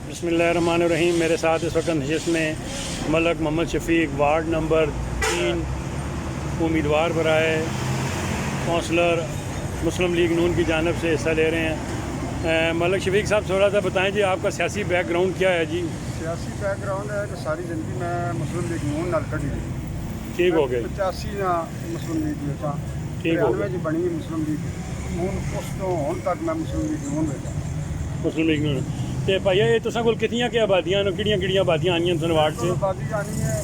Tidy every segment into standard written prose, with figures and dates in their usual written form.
बिस्मिल्लाहिर्रहमानिर्रहीम। मेरे साथ इस वक्त नशिस्त में मलक मोहम्मद शफीक वार्ड नंबर 3 उम्मीदवार बराए कौंसलर मुस्लिम लीग नून की जानब से हिस्सा ले रहे हैं। मलक शफीक साहब थोड़ा सा बताएं जी, आपका सियासी बैकग्राउंड क्या है जी? सियासी बैकग्राउंड है कि सारी जिंदगी मैं मुस्लिम लीग नून नाल कटी ठीक हो गए। 85 ना मुस्लिम लीग में था, ठीक हो गया। 93 बनी मुस्लिम लीग नून, उस तो हुण तक मैं मुस्लिम लीग नून में था। मुस्लिम लीग नून ते भाइया ये तुसां कोल कितनियां के आबादियां न, किहड़ियां आबादियां आनियां तुहानू वार्ड से? आबादी आनी है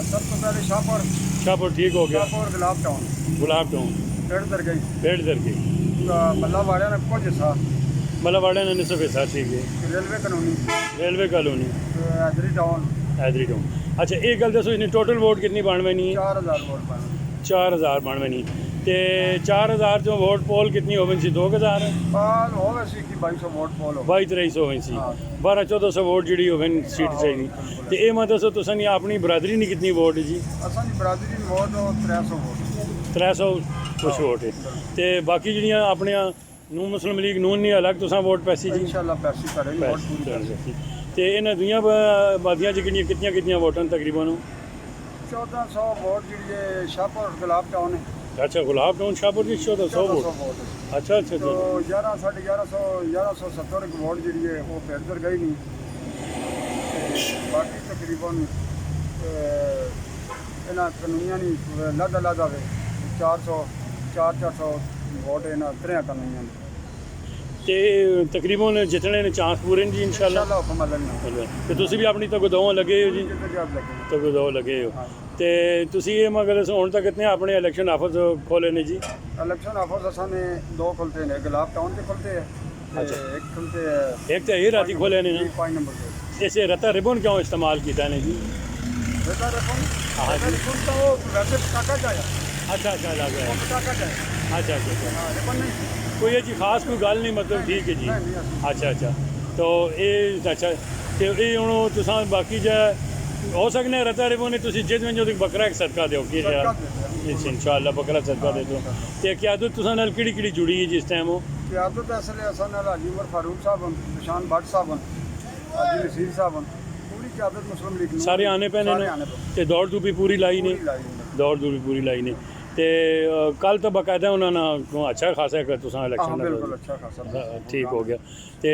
सब तो पहले शाहपुर, शाहपुर ठीक हो गया। शाहपुर गुलाब टाउन, गुलाब टाउन, पेड़ दर गई, पेड़ दरगी, मल्ला वाड़िया ने कुछ हिस्सा, मतलब वाड़े ने निसफ हिस्सा ठीक है। Railway colony, railway colony, Haidri town. Haidri town. अच्छा एक गल दसो, इसने टोटल वोट कितनी बनवे नहीं है? 4000 वोट पाए। 4000 बनवे नहीं ते 4000 चो वोट पोल कितनी होवे सी? 2000 पाल होवे सी कि 2200 वोट पोल हो। 22-2300 होवे सी। हाँ। 12-1400 वोट जी होवे सीट चाहिए। तो ये मैं दसो तुसां दी अपनी बरादरी नहीं कितनी वोट है जी? असां दी बरादरी वोट 300 वोट। 300 कुछ वोट है। तो बाकी जिहड़ियां अपने नू मुस्लिम लीग नून नहीं अलग तुसां वोट पैसी जी? इंशाल्लाह पैसी करेंगे वोट पूरी करेंगे। तो इन्हां दुनिया आबादियां च कितनियां कितनियां वोटां तकरीबन? 1400 वोट जी शाहपुर गुलाब टाउन है। अच्छा गुलाब टाउन शाहपुर जी 1400 वोट। वोट है। अच्छा अच्छा तो अच्छा 11 साढ़े 1170 वोट जी है वो फिर इधर गई नहीं। बाकी तकरीबन इन्हां कानूनियां नहीं लादा लादा वे 400 वोट इन्हां त्रै कानूनियां ने। ते तकरीबन जितने ने चांस पूरे ने जी इंशाल्लाह। इंशाल्लाह हुक्म अल्लाह ने। ते तुसी भी अपनी तगदों लगे हो जी? जिधर जब लगे। तगदों लगे हो। हाँ। ते तुसी ये मगर हुण तक कितने अपने इलेक्शन ऑफिस खोले ने जी? इलेक्शन ऑफिस असां ने 2 खुलते हैं, गुलाब टाउन के खुलते हैं। अच्छा। एक खुलते हैं एक तो ये राती खोले ने ना? 5 नंबर पे। इसे रता रिबन क्यों इस्तेमाल किया ने जी? बेटा रकम हाँ जी। रिबन तो वो वैसे पटाखा जाया। अच्छा अच्छा लग गया। पटाखा जाया। अच्छा अच्छा अच्छा। हाँ रिबन नहीं। कोई ये जी खास कोई गल नहीं, मतलब ठीक है जी। नहीं, नहीं, अच्छा अच्छा। तो ये अच्छा ते ये हुण तुसां बाकी जा हो सकने रता रिबन तुसी जिद में जो बकरा एक सदका दो कि सदका देते हैं। इंशाल्लाह बकरा सदका दे दो। ते क़यादत तुसां नाल किहड़ी जुड़ी है जिस टाइम हो? क़यादत असले असां नाल हाजी उमर फारूक साहब, निशान भट्ट साहब, हाजी नसीर साहब, पूरी क़यादत मुस्लिम लीग नून सारे आने पैने सारे ने आने पे। ते दौड़ दूपी पूरी लाई ने? पूरी लाई ने। दौड़ दूपी पूरी लाई ने। ते कल तो बाकायदा उन्होंने अच्छा खासा तुसां हाँ इलेक्शन बिल्कुल अच्छा खासा ठीक हो गया। तो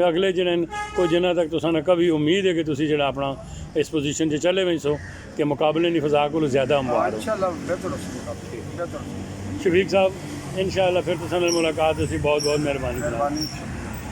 अगले जिन्हें कोई जिन्हें तक तुसां कभी उम्मीद है कि तुसी जिहड़ा अपना इस पोजीशन से चले वही सो कि मुकाबले नहीं फजा को ज़्यादा हमवार हो? इंशाल्लाह बेहतर हो। शफीक साहब इंशाल्लाह फिर तुसां नाल मुलाकात होसी। बहुत बहुत मेहरबानी। मेहरबानी।